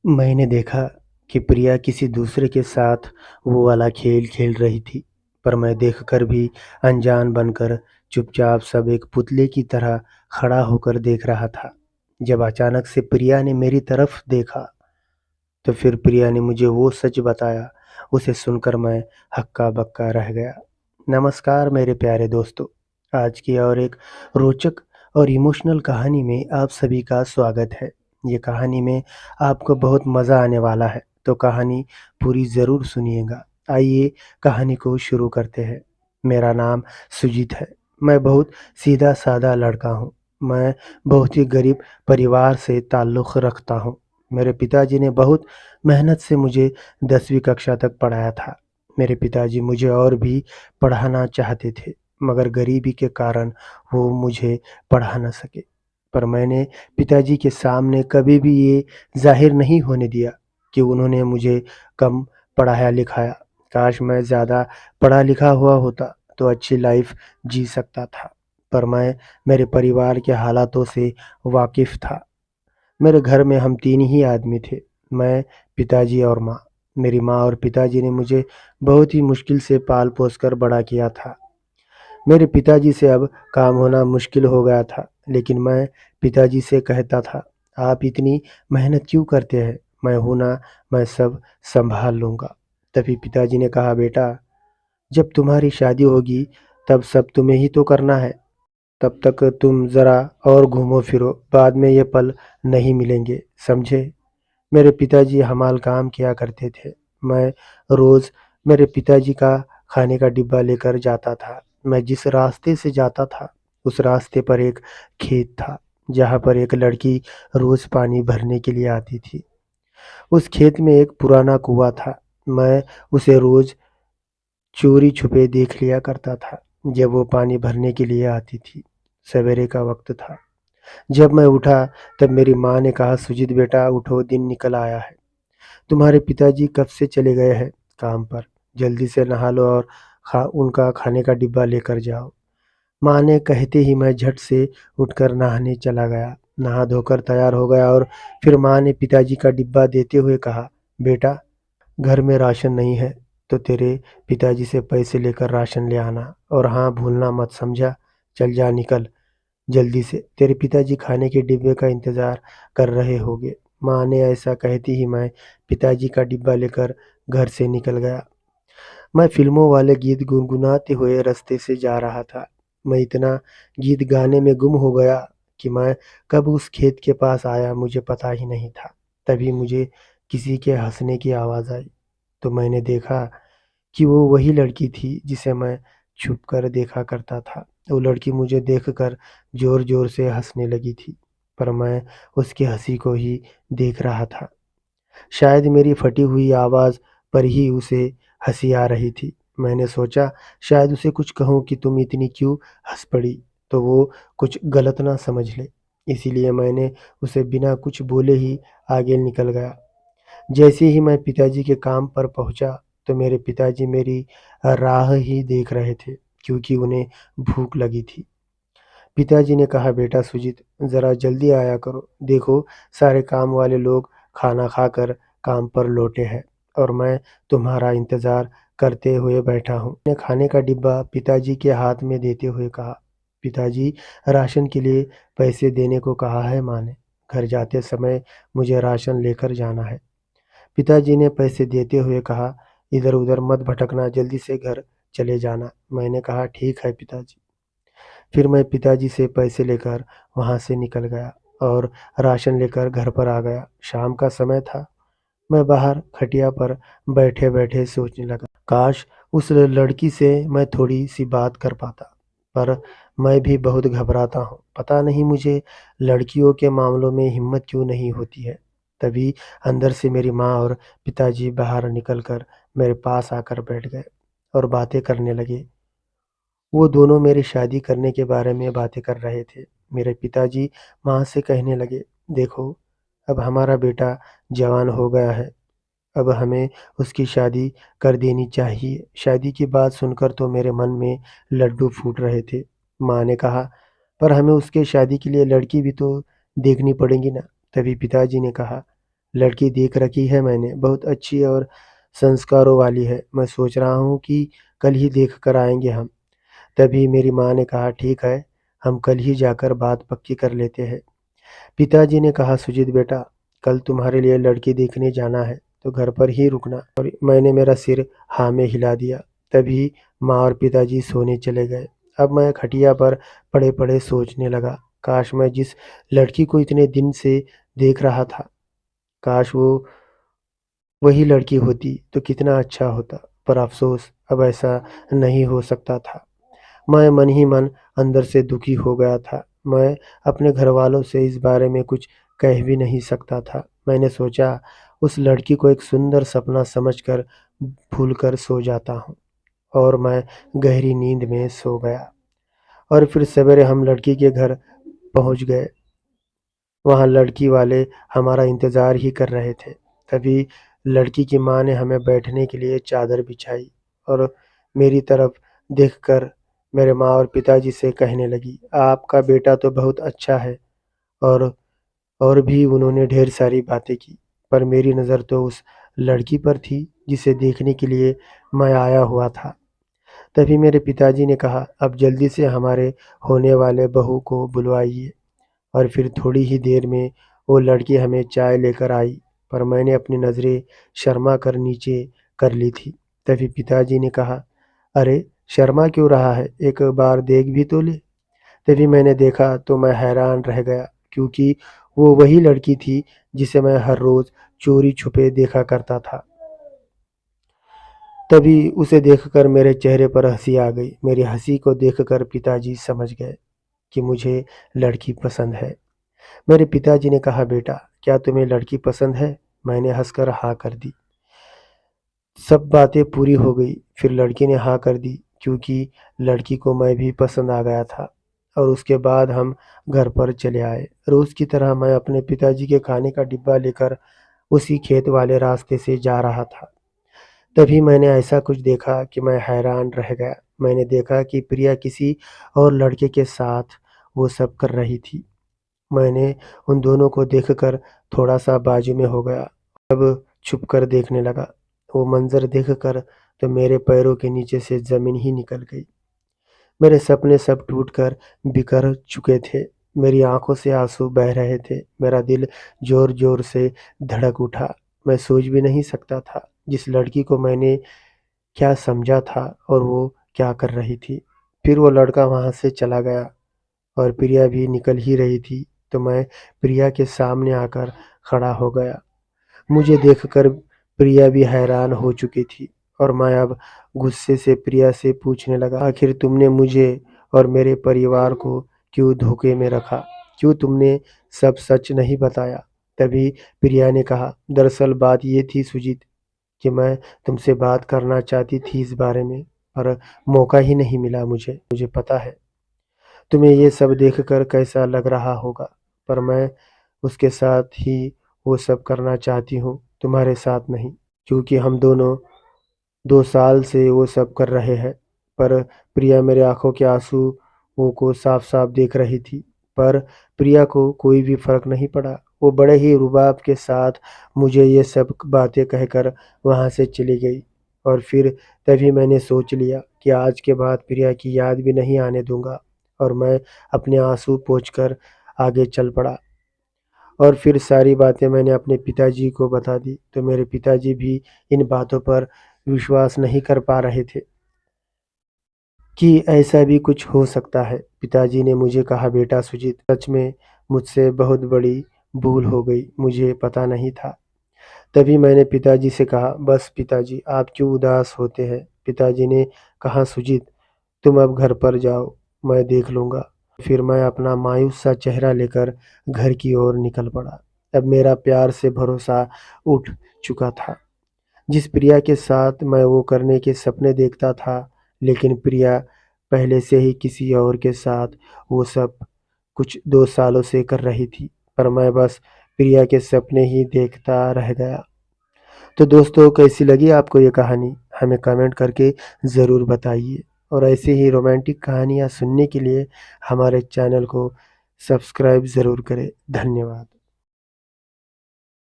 मैंने देखा कि प्रिया किसी दूसरे के साथ वो वाला खेल खेल रही थी, पर मैं देखकर भी अनजान बनकर चुपचाप सब एक पुतले की तरह खड़ा होकर देख रहा था। जब अचानक से प्रिया ने मेरी तरफ देखा, तो फिर प्रिया ने मुझे वो सच बताया। उसे सुनकर मैं हक्का-बक्का रह गया। नमस्कार मेरे प्यारे दोस्तों, आज की और एक रोचक और इमोशनल कहानी में आप सभी का स्वागत है। ये कहानी में आपको बहुत मज़ा आने वाला है, तो कहानी पूरी ज़रूर सुनिएगा। आइए कहानी को शुरू करते हैं। मेरा नाम सुजीत है। मैं बहुत सीधा-साधा लड़का हूँ। मैं बहुत ही गरीब परिवार से ताल्लुक़ रखता हूँ। मेरे पिताजी ने बहुत मेहनत से मुझे 10वीं कक्षा तक पढ़ाया था। मेरे पिताजी मुझे और भी पढ़ाना चाहते थे, मगर गरीबी के कारण वो मुझे पढ़ा न सके। पर मैंने पिताजी के सामने कभी भी ये ज़ाहिर नहीं होने दिया कि उन्होंने मुझे कम पढ़ाया-लिखाया। काश मैं ज़्यादा पढ़ा-लिखा हुआ होता, तो अच्छी लाइफ़ जी सकता था। पर मैं मेरे परिवार के हालातों से वाकिफ़ था। मेरे घर में हम 3 ही आदमी थे, मैं, पिताजी और माँ। मेरी माँ और पिताजी ने मुझे बहुत ही मुश्किल से पाल-पोस कर बड़ा किया था। मेरे पिताजी से अब काम होना मुश्किल हो गया था, लेकिन मैं पिताजी से कहता था, "आप इतनी मेहनत क्यों करते हैं? मैं हूँ ना, मैं सब सँभाल लूँगा।" तभी पिताजी ने कहा, "बेटा, जब तुम्हारी शादी होगी, तब सब तुम्हें ही तो करना है। तब तक तुम ज़रा और घूमो-फिरो, बाद में ये पल नहीं मिलेंगे, समझे?" मेरे पिताजी हमाल काम किया करते थे। मैं रोज़ मेरे पिताजी का खाने का डिब्बा लेकर जाता था। मैं जिस रास्ते से जाता था, उस रास्ते पर एक खेत था, जहाँ पर एक लड़की रोज़ पानी भरने के लिए आती थी। उस खेत में एक पुराना कुआँ था। मैं उसे रोज़ चोरी-छुपे देख लिया करता था, जब वो पानी भरने के लिए आती थी। सवेरे का वक़्त था। जब मैं उठा, तब मेरी माँ ने कहा, "सुजीत बेटा उठो, दिन निकल आया है। तुम्हारे पिताजी कब से चले गए हैं काम पर। जल्दी से नहा लो और उनका खाने का डिब्बा लेकर जाओ।" माँ ने कहते ही मैं झट से उठकर नहाने चला गया। नहा धोकर तैयार हो गया और फिर माँ ने पिताजी का डिब्बा देते हुए कहा, "बेटा, घर में राशन नहीं है, तो तेरे पिताजी से पैसे लेकर राशन ले आना और हाँ, भूलना मत, समझा? चल जा, निकल जल्दी से, तेरे पिताजी खाने के डिब्बे का इंतज़ार कर रहे होंगे।" माँ ने ऐसा कहते ही मैं पिताजी का डिब्बा लेकर घर से निकल गया। मैं फ़िल्मों वाले गीत गुनगुनाते हुए रास्ते से जा रहा था। मैं इतना गीत गाने में गुम हो गया कि मैं कब उस खेत के पास आया मुझे पता ही नहीं था। तभी मुझे किसी के हँसने की आवाज़ आई, तो मैंने देखा कि वो वही लड़की थी जिसे मैं छुपकर देखा करता था। वो लड़की मुझे देखकर ज़ोर-ज़ोर से हँसने लगी थी, पर मैं उसकी हँसी को ही देख रहा था। शायद मेरी फटी हुई आवाज़ पर ही उसे हँसी आ रही थी। मैंने सोचा शायद उसे कुछ कहूँ कि तुम इतनी क्यों हँस पड़ी, तो वो कुछ गलत ना समझ ले। इसीलिए मैंने उसे बिना कुछ बोले ही आगे निकल गया। जैसे ही मैं पिताजी के काम पर पहुँचा, तो मेरे पिताजी मेरी राह ही देख रहे थे, क्योंकि उन्हें भूख लगी थी। पिताजी ने कहा, "बेटा सुजीत, ज़रा जल्दी आया करो। देखो, सारे काम वाले लोग खाना खाकर काम पर लौटे हैं और मैं तुम्हारा इंतज़ार करते हुए बैठा हूँ।" मैंने खाने का डिब्बा पिताजी के हाथ में देते हुए कहा, "पिताजी, राशन के लिए पैसे देने को कहा है माँ ने। घर जाते समय मुझे राशन लेकर जाना है।" पिताजी ने पैसे देते हुए कहा, "इधर-उधर मत भटकना, जल्दी से घर चले जाना।" मैंने कहा, "ठीक है पिताजी।" फिर मैं पिताजी से पैसे लेकर वहाँ से निकल गया और राशन लेकर घर पर आ गया। शाम का समय था। मैं बाहर खटिया पर बैठे-बैठे सोचने लगा, काश उस लड़की से मैं थोड़ी-सी बात कर पाता। पर मैं भी बहुत घबराता हूँ। पता नहीं मुझे लड़कियों के मामलों में हिम्मत क्यों नहीं होती है। तभी अंदर से मेरी माँ और पिताजी बाहर निकल कर मेरे पास आकर बैठ गए और बातें करने लगे। वो दोनों मेरी शादी करने के बारे में बातें कर रहे थे। मेरे पिताजी माँ से कहने लगे, "देखो, अब हमारा बेटा जवान हो गया है। अब हमें उसकी शादी कर देनी चाहिए।" शादी की बात सुनकर तो मेरे मन में लड्डू फूट रहे थे। माँ ने कहा, "पर हमें उसके शादी के लिए लड़की भी तो देखनी पड़ेगी ना?" तभी पिताजी ने कहा, लड़की देख रखी है मैंने, बहुत अच्छी और संस्कारों वाली है। मैं सोच रहा हूँ कि कल ही देख कर आएँगे हम। तभी मेरी माँ ने कहा, ठीक है, हम कल ही जाकर बात पक्की कर लेते हैं। पिताजी ने कहा, सुजीत बेटा, कल तुम्हारे लिए लड़की देखने जाना है तो घर पर ही रुकना। और मैंने मेरा सिर हाँ में हिला दिया। तभी माँ और पिताजी सोने चले गए। अब मैं खटिया पर पड़े पड़े सोचने लगा, काश मैं जिस लड़की को इतने दिन से देख रहा था, काश वो वही लड़की होती तो कितना अच्छा होता। पर अफसोस, अब ऐसा नहीं हो सकता था। मैं मन ही मन अंदर से दुखी हो गया था। मैं अपने घरवालों से इस बारे में कुछ कह भी नहीं सकता था। मैंने सोचा, उस लड़की को एक सुंदर सपना समझकर भूलकर सो जाता हूँ। और मैं गहरी नींद में सो गया। और फिर सवेरे हम लड़की के घर पहुँच गए। वहाँ लड़की वाले हमारा इंतज़ार ही कर रहे थे। तभी लड़की की माँ ने हमें बैठने के लिए चादर बिछाई और मेरी तरफ देखकर मेरे माँ और पिताजी से कहने लगी, आपका बेटा तो बहुत अच्छा है। और और भी उन्होंने ढेर सारी बातें की। पर मेरी नज़र तो उस लड़की पर थी जिसे देखने के लिए मैं आया हुआ था। तभी मेरे पिताजी ने कहा, अब जल्दी से हमारे होने वाले बहू को बुलवाइए। और फिर थोड़ी ही देर में वो लड़की हमें चाय लेकर आई। पर मैंने अपनी नज़रें शर्मा कर नीचे कर ली थी। तभी पिताजी ने कहा, अरे शर्मा क्यों रहा है, एक बार देख भी तो ले। तभी मैंने देखा तो मैं हैरान रह गया, क्योंकि वो वही लड़की थी जिसे मैं हर रोज़ चोरी छुपे देखा करता था। तभी उसे देखकर मेरे चेहरे पर हंसी आ गई। मेरी हंसी को देखकर पिताजी समझ गए कि मुझे लड़की पसंद है। मेरे पिताजी ने कहा, बेटा, क्या तुम्हें लड़की पसंद है? मैंने हंसकर हाँ कर दी। सब बातें पूरी हो गई। फिर लड़की ने हाँ कर दी, क्योंकि लड़की को मैं भी पसंद आ गया था। और उसके बाद हम घर पर चले आए। रोज़ की तरह मैं अपने पिताजी के खाने का डिब्बा लेकर उसी खेत वाले रास्ते से जा रहा था। तभी मैंने ऐसा कुछ देखा कि मैं हैरान रह गया। मैंने देखा कि प्रिया किसी और लड़के के साथ वो सब कर रही थी। मैंने उन दोनों को देखकर थोड़ा-सा बाजू में हो गया। अब छुपकर देखने लगा। वो मंज़र देखकर तो मेरे पैरों के नीचे से ज़मीन ही निकल गई। मेरे सपने सब टूटकर बिखर चुके थे। मेरी आँखों से आँसू बह रहे थे। मेरा दिल ज़ोर-ज़ोर से धड़क उठा। मैं सोच भी नहीं सकता था, जिस लड़की को मैंने क्या समझा था और वो क्या कर रही थी। फिर वो लड़का वहाँ से चला गया और प्रिया भी निकल ही रही थी, तो मैं प्रिया के सामने आकर खड़ा हो गया। मुझे देखकर प्रिया भी हैरान हो चुकी थी और मैं अब गुस्से से प्रिया से पूछने लगा, आखिर तुमने मुझे और मेरे परिवार को क्यों धोखे में रखा? क्यों तुमने सब सच नहीं बताया? तभी प्रिया ने कहा, दरअसल बात ये थी सुजीत, कि मैं तुमसे बात करना चाहती थी इस बारे में, पर मौका ही नहीं मिला मुझे। मुझे पता है तुम्हें ये सब देखकर कैसा लग रहा होगा, पर मैं उसके साथ ही वो सब करना चाहती हूँ, तुम्हारे साथ नहीं। क्योंकि हम दोनों 2 साल से वो सब कर रहे हैं। पर प्रिया मेरे आँखों के आँसुओं को साफ-साफ देख रही थी। पर प्रिया को कोई भी फ़र्क नहीं पड़ा। वो बड़े ही रुबाब के साथ मुझे ये सब बातें कहकर वहाँ से चली गई। और फिर तभी मैंने सोच लिया कि आज के बाद प्रिया की याद भी नहीं आने दूँगा। और मैं अपने आँसू पोंछकर आगे चल पड़ा। और फिर सारी बातें मैंने अपने पिताजी को बता दी, तो मेरे पिताजी भी इन बातों पर विश्वास नहीं कर पा रहे थे कि ऐसा भी कुछ हो सकता है। पिताजी ने मुझे कहा, बेटा सुजीत, सच में मुझसे बहुत बड़ी भूल हो गई, मुझे पता नहीं था। तभी मैंने पिताजी से कहा, बस पिताजी, आप क्यों उदास होते हैं? पिताजी ने कहा, सुजीत, तुम अब घर पर जाओ, मैं देख लूँगा। फिर मैं अपना मायूस सा चेहरा लेकर घर की ओर निकल पड़ा। अब मेरा प्यार से भरोसा उठ चुका था। जिस प्रिया के साथ मैं वो करने के सपने देखता था, लेकिन प्रिया पहले से ही किसी और के साथ वो सब कुछ 2 सालों से कर रही थी। पर मैं बस प्रिया के सपने ही देखता रह गया। तो दोस्तों, कैसी लगी आपको ये कहानी? हमें कमेंट करके ज़रूर बताइए। और ऐसे ही रोमांटिक कहानियाँ सुनने के लिए हमारे चैनल को सब्सक्राइब ज़रूर करें। धन्यवाद।